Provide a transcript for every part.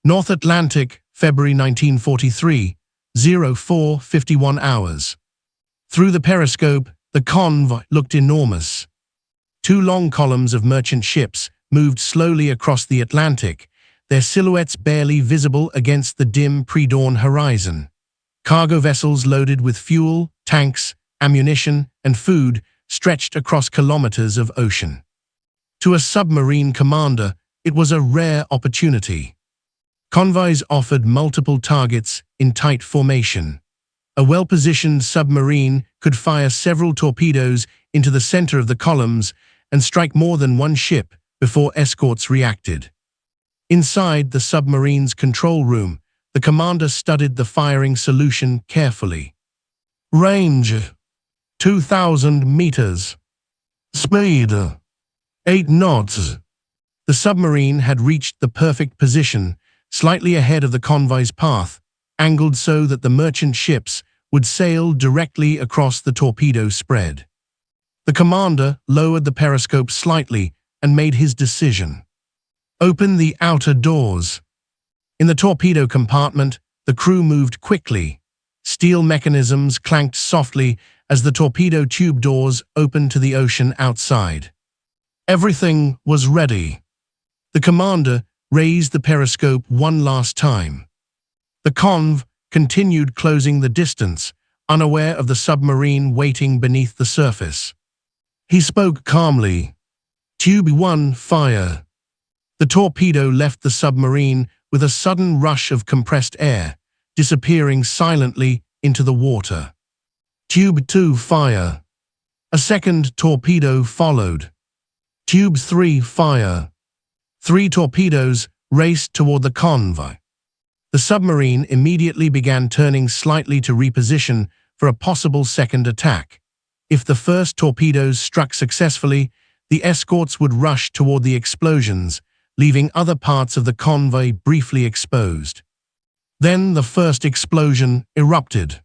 North Atlantic, February 1943, 04:51 hours. Through the periscope, the convoy looked enormous. Two long columns of merchant ships moved slowly across the Atlantic, their silhouettes barely visible against the dim pre-dawn horizon. Cargo vessels loaded with fuel, tanks, ammunition, and food stretched across kilometers of ocean. To a submarine commander, it was a rare opportunity. Convoys offered multiple targets in tight formation. A well-positioned submarine could fire several torpedoes into the center of the columns and strike more than one ship before escorts reacted. Inside the submarine's control room, the commander studied the firing solution carefully. Range: 2,000 meters. Speed: 8 knots. The submarine had reached the perfect position, slightly ahead of the convoy's path, angled so that the merchant ships would sail directly across the torpedo spread. The commander lowered the periscope slightly and made his decision. Open the outer doors. In the torpedo compartment, the crew moved quickly. Steel mechanisms clanked softly as the torpedo tube doors opened to the ocean outside. Everything was ready. The commander raised the periscope one last time. The conv continued closing the distance, unaware of the submarine waiting beneath the surface. He spoke calmly. Tube 1, fire. The torpedo left the submarine with a sudden rush of compressed air, disappearing silently into the water. Tube 2, fire. A second torpedo followed. Tube 3, fire. 3 torpedoes raced toward the convoy. The submarine immediately began turning slightly to reposition for a possible second attack. If the first torpedoes struck successfully, the escorts would rush toward the explosions, leaving other parts of the convoy briefly exposed. Then the first explosion erupted.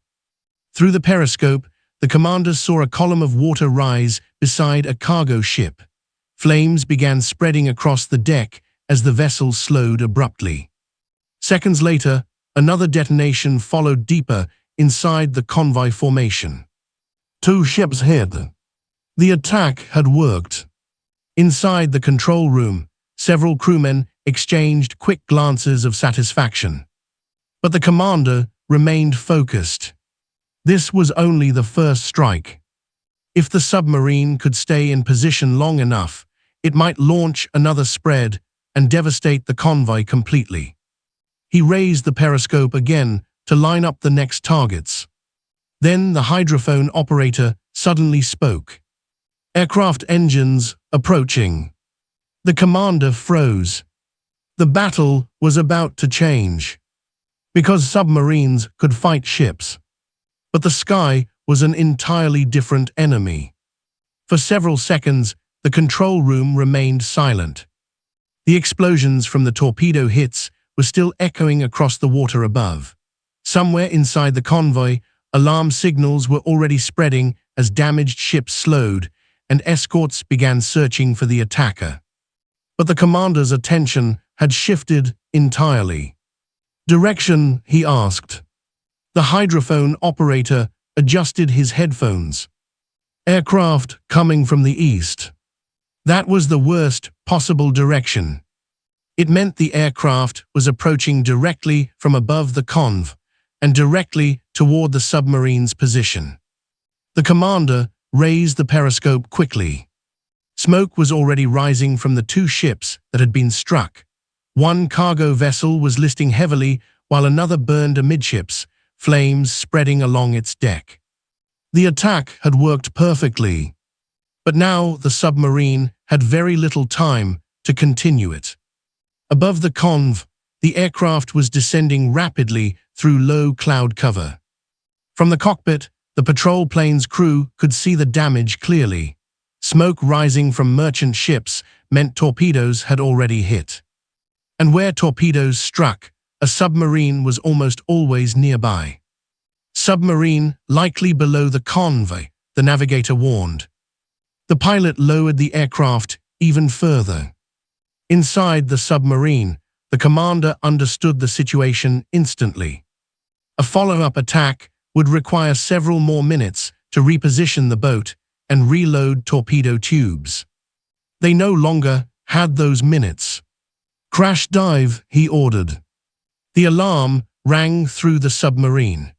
Through the periscope, the commanders saw a column of water rise beside a cargo ship. Flames began spreading across the deck as the vessel slowed abruptly. Seconds later, another detonation followed deeper inside the convoy formation. 2 ships hit. The attack had worked. Inside the control room, several crewmen exchanged quick glances of satisfaction. But the commander remained focused. This was only the first strike. If the submarine could stay in position long enough, it might launch another spread and devastate the convoy completely. He raised the periscope again to line up the next targets. Then the hydrophone operator suddenly spoke. Aircraft engines approaching. The commander froze. The battle was about to change. Because submarines could fight ships. But the sky was an entirely different enemy. For several seconds, the control room remained silent. The explosions from the torpedo hits were still echoing across the water above. Somewhere inside the convoy, alarm signals were already spreading as damaged ships slowed, and escorts began searching for the attacker. But the commander's attention had shifted entirely. Direction, he asked. The hydrophone operator adjusted his headphones. Aircraft coming from the east. That was the worst possible direction. It meant the aircraft was approaching directly from above the conv and directly toward the submarine's position. The commander raised the periscope quickly. Smoke was already rising from the 2 ships that had been struck. One cargo vessel was listing heavily while another burned amidships, flames spreading along its deck. The attack had worked perfectly. But now the submarine had very little time to continue it. Above the conv, the aircraft was descending rapidly through low cloud cover. From the cockpit, the patrol plane's crew could see the damage clearly. Smoke rising from merchant ships meant torpedoes had already hit. And where torpedoes struck, a submarine was almost always nearby. Submarine likely below the convoy, the navigator warned. The pilot lowered the aircraft even further. Inside the submarine, the commander understood the situation instantly. A follow-up attack would require several more minutes to reposition the boat and reload torpedo tubes. They no longer had those minutes. "Crash dive," he ordered. The alarm rang through the submarine.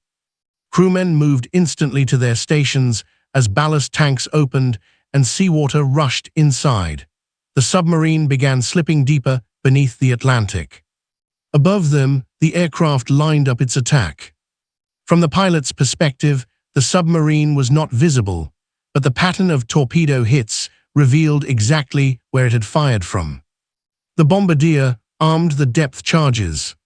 Crewmen moved instantly to their stations as ballast tanks opened and seawater rushed inside. The submarine began slipping deeper beneath the Atlantic. Above them, the aircraft lined up its attack. From the pilot's perspective, the submarine was not visible, but the pattern of torpedo hits revealed exactly where it had fired from. The bombardier armed the depth charges.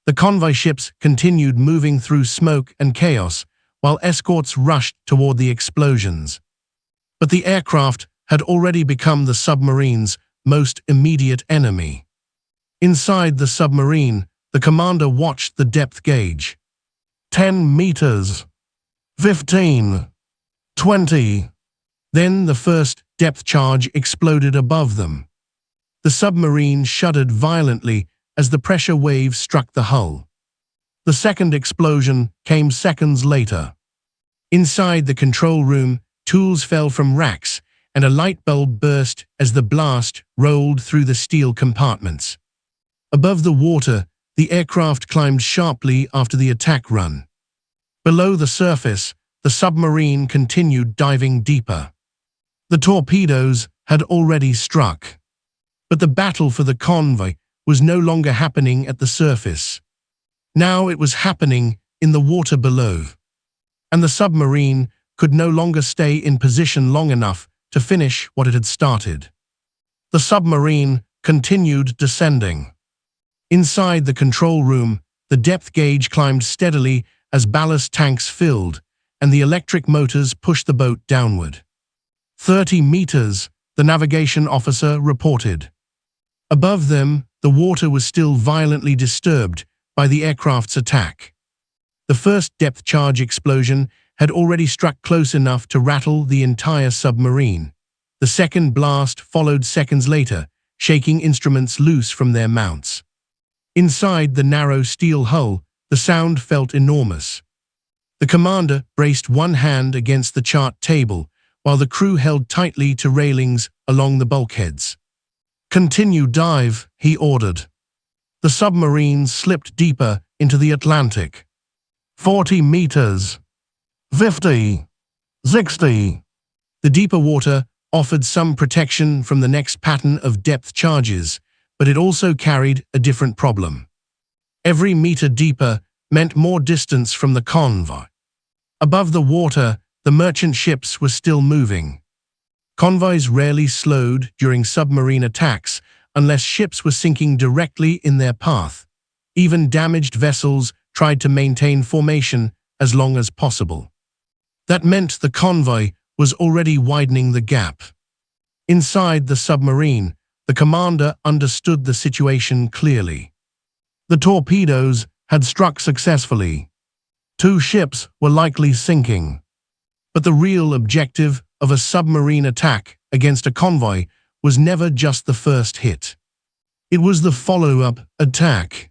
The convoy ships continued moving through smoke and chaos, while escorts rushed toward the explosions. But the aircraft had already become the submarine's most immediate enemy. Inside the submarine, the commander watched the depth gauge. 10 meters. 15. 20. Then the first depth charge exploded above them. The submarine shuddered violently as the pressure wave struck the hull. The second explosion came seconds later. Inside the control room, tools fell from racks, and a light bulb burst as the blast rolled through the steel compartments. Above the water, the aircraft climbed sharply after the attack run. Below the surface, the submarine continued diving deeper. The torpedoes had already struck. But the battle for the convoy was no longer happening at the surface. Now it was happening in the water below. And the submarine could no longer stay in position long enough to finish what it had started. The submarine continued descending. Inside the control room, the depth gauge climbed steadily as ballast tanks filled, and the electric motors pushed the boat downward. 30 meters, the navigation officer reported. Above them, the water was still violently disturbed by the aircraft's attack. The first depth charge explosion had already struck close enough to rattle the entire submarine. The second blast followed seconds later, shaking instruments loose from their mounts. Inside the narrow steel hull, the sound felt enormous. The commander braced one hand against the chart table, while the crew held tightly to railings along the bulkheads. "Continue dive," he ordered. The submarine slipped deeper into the Atlantic. 40 meters. 50. 60. The deeper water offered some protection from the next pattern of depth charges, but it also carried a different problem. Every meter deeper meant more distance from the convoy. Above the water, the merchant ships were still moving. Convoys rarely slowed during submarine attacks unless ships were sinking directly in their path. Even damaged vessels tried to maintain formation as long as possible. That meant the convoy was already widening the gap. Inside the submarine, the commander understood the situation clearly. The torpedoes had struck successfully. 2 ships were likely sinking. But the real objective of a submarine attack against a convoy was never just the first hit. It was the follow-up attack.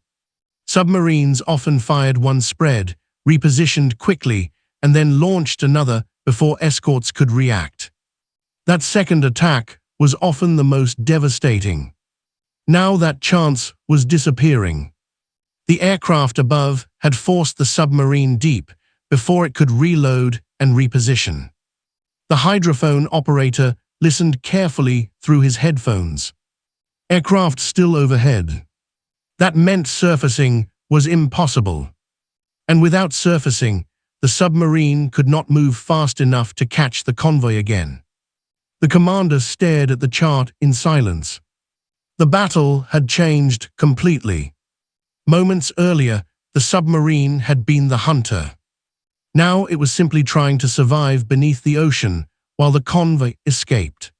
Submarines often fired one spread, repositioned quickly, and then launched another before escorts could react. That second attack was often the most devastating. Now that chance was disappearing. The aircraft above had forced the submarine deep before it could reload and reposition. The hydrophone operator listened carefully through his headphones. Aircraft still overhead. That meant surfacing was impossible. And without surfacing, the submarine could not move fast enough to catch the convoy again. The commander stared at the chart in silence. The battle had changed completely. Moments earlier, the submarine had been the hunter. Now it was simply trying to survive beneath the ocean while the convoy escaped.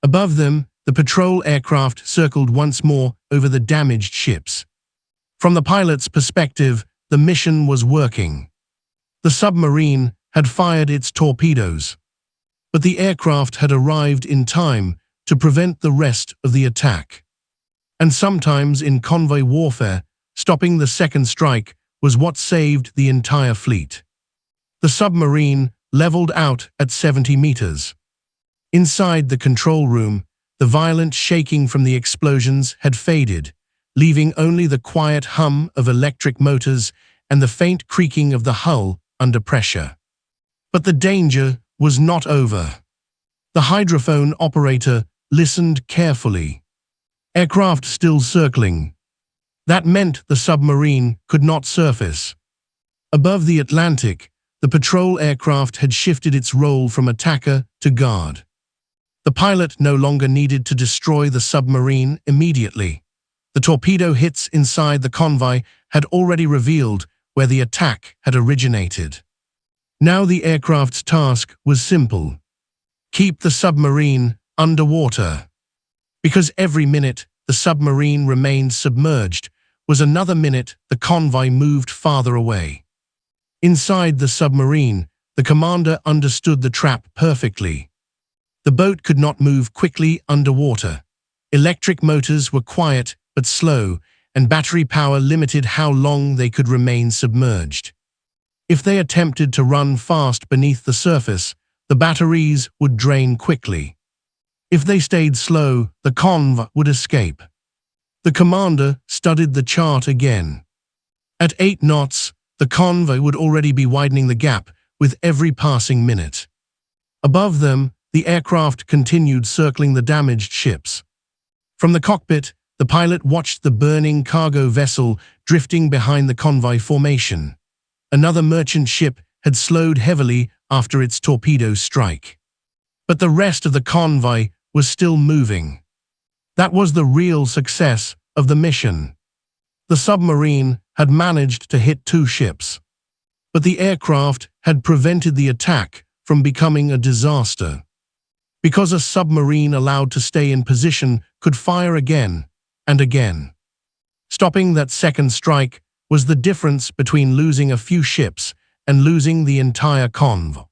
Above them, the patrol aircraft circled once more over the damaged ships. From the pilot's perspective, the mission was working. The submarine had fired its torpedoes, but the aircraft had arrived in time to prevent the rest of the attack. And sometimes in convoy warfare, stopping the second strike was what saved the entire fleet. The submarine leveled out at 70 meters. Inside the control room, the violent shaking from the explosions had faded, leaving only the quiet hum of electric motors and the faint creaking of the hull under pressure. But the danger was not over. The hydrophone operator listened carefully. Aircraft still circling. That meant the submarine could not surface. Above the Atlantic, the patrol aircraft had shifted its role from attacker to guard. The pilot no longer needed to destroy the submarine immediately. The torpedo hits inside the convoy had already revealed where the attack had originated. Now the aircraft's task was simple: keep the submarine underwater. Because every minute the submarine remained submerged was another minute the convoy moved farther away. Inside the submarine, the commander understood the trap perfectly. The boat could not move quickly underwater. Electric motors were quiet but slow, and battery power limited how long they could remain submerged. If they attempted to run fast beneath the surface, the batteries would drain quickly. If they stayed slow, the convoy would escape. The commander studied the chart again. At 8 knots, the convoy would already be widening the gap with every passing minute. Above them, the aircraft continued circling the damaged ships. From the cockpit, the pilot watched the burning cargo vessel drifting behind the convoy formation. Another merchant ship had slowed heavily after its torpedo strike. But the rest of the convoy was still moving. That was the real success of the mission. The submarine had managed to hit 2 ships, but the aircraft had prevented the attack from becoming a disaster. Because a submarine allowed to stay in position could fire again and again. Stopping that second strike was the difference between losing a few ships and losing the entire convoy.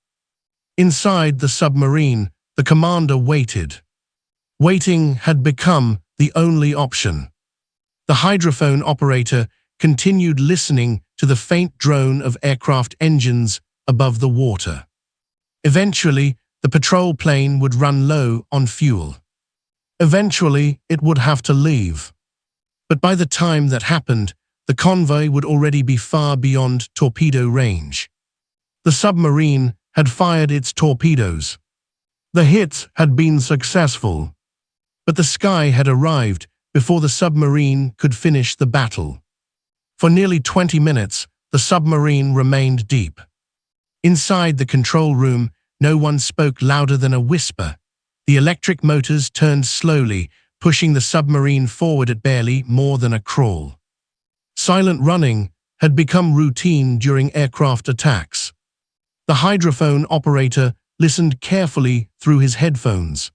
Inside the submarine, the commander waited. Waiting had become the only option. The hydrophone operator continued listening to the faint drone of aircraft engines above the water. Eventually, the patrol plane would run low on fuel. Eventually, it would have to leave. But by the time that happened, the convoy would already be far beyond torpedo range. The submarine had fired its torpedoes. The hits had been successful, but the sky had arrived before the submarine could finish the battle. For nearly 20 minutes, the submarine remained deep. Inside the control room, no one spoke louder than a whisper. The electric motors turned slowly, pushing the submarine forward at barely more than a crawl. Silent running had become routine during aircraft attacks. The hydrophone operator listened carefully through his headphones.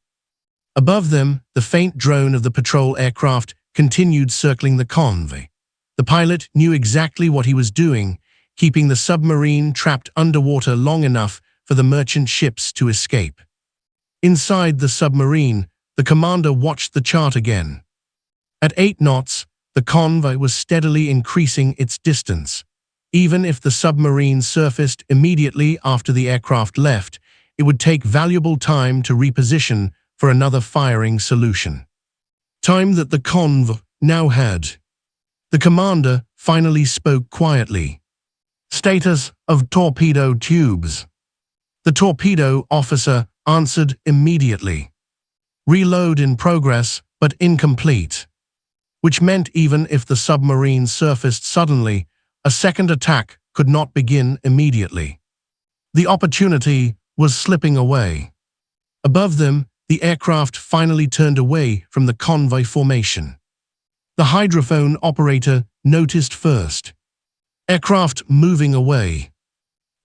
Above them, the faint drone of the patrol aircraft continued circling the convoy. The pilot knew exactly what he was doing, keeping the submarine trapped underwater long enough for the merchant ships to escape. Inside the submarine, the commander watched the chart again. At 8 knots, the convoy was steadily increasing its distance. Even if the submarine surfaced immediately after the aircraft left, it would take valuable time to reposition for another firing solution. Time that the convoy now had. The commander finally spoke quietly. Status of torpedo tubes. The torpedo officer answered immediately. Reload in progress, but incomplete. Which meant even if the submarine surfaced suddenly, a second attack could not begin immediately. The opportunity was slipping away. Above them, the aircraft finally turned away from the convoy formation. The hydrophone operator noticed first. Aircraft moving away.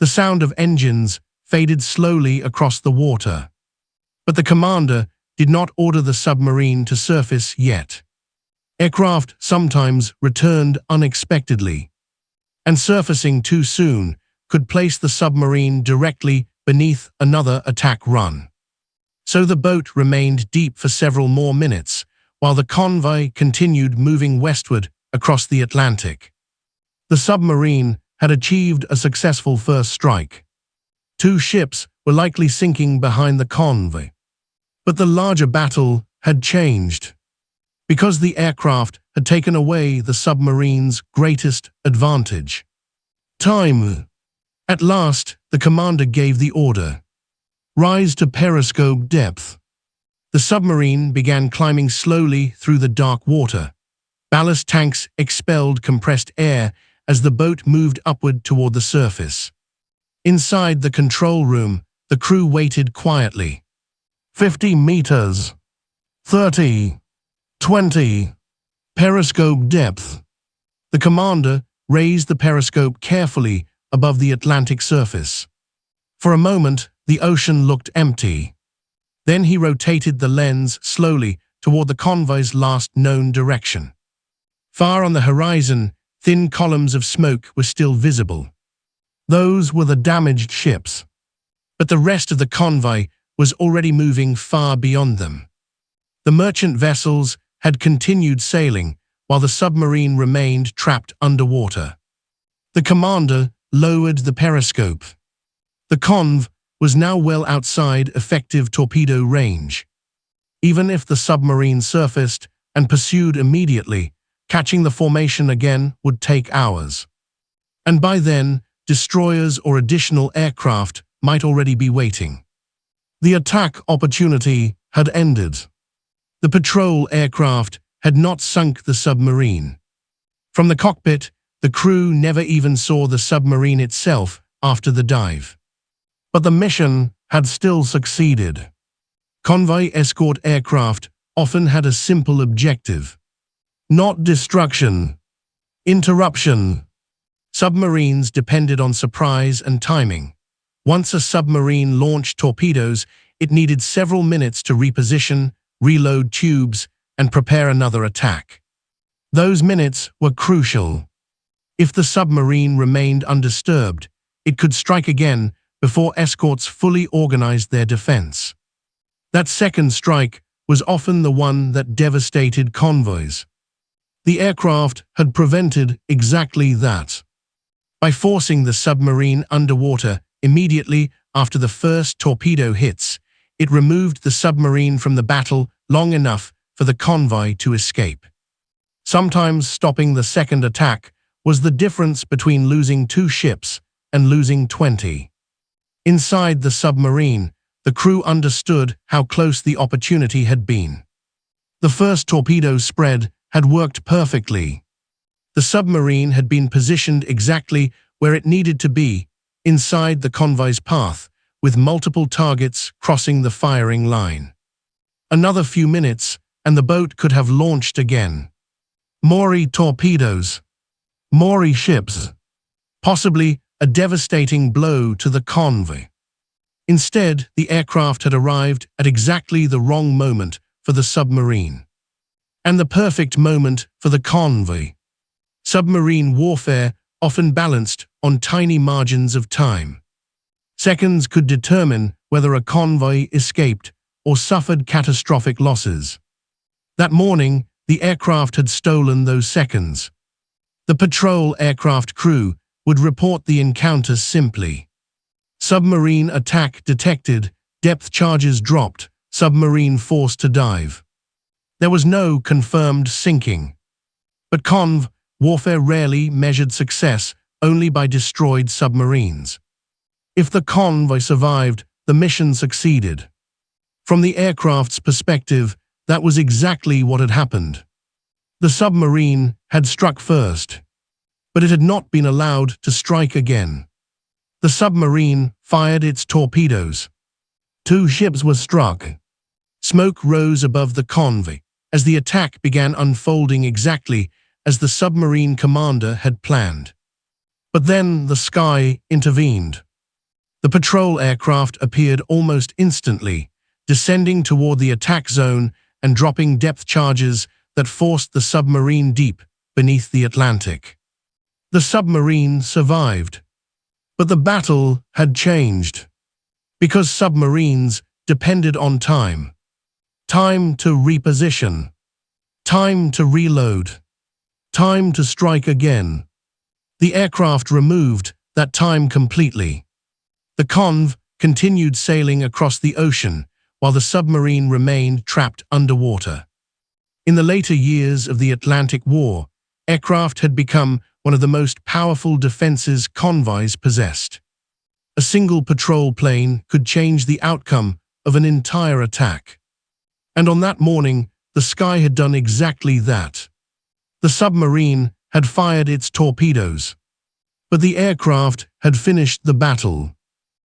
The sound of engines faded slowly across the water. But the commander did not order the submarine to surface yet. Aircraft sometimes returned unexpectedly, and surfacing too soon could place the submarine directly beneath another attack run. So the boat remained deep for several more minutes, while the convoy continued moving westward across the Atlantic. The submarine had achieved a successful first strike. 2 ships were likely sinking behind the convoy. But the larger battle had changed. Because the aircraft had taken away the submarine's greatest advantage. Time. At last, the commander gave the order. Rise to periscope depth. The submarine began climbing slowly through the dark water. Ballast tanks expelled compressed air as the boat moved upward toward the surface. Inside the control room, the crew waited quietly. 50 meters. 30. 20. Periscope depth. The commander raised the periscope carefully above the Atlantic surface. For a moment, the ocean looked empty. Then he rotated the lens slowly toward the convoy's last known direction. Far on the horizon, thin columns of smoke were still visible. Those were the damaged ships. But the rest of the convoy was already moving far beyond them. The merchant vessels had continued sailing, while the submarine remained trapped underwater. The commander lowered the periscope. The convoy was now well outside effective torpedo range. Even if the submarine surfaced and pursued immediately, catching the formation again would take hours. And by then, destroyers or additional aircraft might already be waiting. The attack opportunity had ended. The patrol aircraft had not sunk the submarine. From the cockpit, the crew never even saw the submarine itself after the dive. But the mission had still succeeded. Convoy escort aircraft often had a simple objective. Not destruction. Interruption. Submarines depended on surprise and timing. Once a submarine launched torpedoes, it needed several minutes to reposition, reload tubes, and prepare another attack. Those minutes were crucial. If the submarine remained undisturbed, it could strike again before escorts fully organized their defense. That second strike was often the one that devastated convoys. The aircraft had prevented exactly that. By forcing the submarine underwater immediately after the first torpedo hits, it removed the submarine from the battle long enough for the convoy to escape. Sometimes stopping the second attack was the difference between losing 2 ships and losing 20. Inside the submarine, the crew understood how close the opportunity had been. The first torpedo spread had worked perfectly. The submarine had been positioned exactly where it needed to be, inside the convoy's path, with multiple targets crossing the firing line. Another few minutes, and the boat could have launched again. More torpedoes. More ships. Possibly a devastating blow to the convoy. Instead, the aircraft had arrived at exactly the wrong moment for the submarine. And the perfect moment for the convoy. Submarine warfare often balanced on tiny margins of time. Seconds could determine whether a convoy escaped or suffered catastrophic losses. That morning, the aircraft had stolen those seconds. The patrol aircraft crew would report the encounter simply. Submarine attack detected, depth charges dropped, submarine forced to dive. There was no confirmed sinking. But convoy warfare rarely measured success only by destroyed submarines. If the convoy survived, the mission succeeded. From the aircraft's perspective, that was exactly what had happened. The submarine had struck first, but it had not been allowed to strike again. The submarine fired its torpedoes. 2 ships were struck. Smoke rose above the convoy as the attack began unfolding exactly as the submarine commander had planned. But then the sky intervened. The patrol aircraft appeared almost instantly, descending toward the attack zone and dropping depth charges that forced the submarine deep beneath the Atlantic. The submarine survived. But the battle had changed. Because submarines depended on time. Time to reposition. Time to reload. Time to strike again. The aircraft removed that time completely. The convoy continued sailing across the ocean while the submarine remained trapped underwater. In the later years of the Atlantic War, aircraft had become one of the most powerful defenses convoys possessed. A single patrol plane could change the outcome of an entire attack. And on that morning, the sky had done exactly that. The submarine had fired its torpedoes, but the aircraft had finished the battle.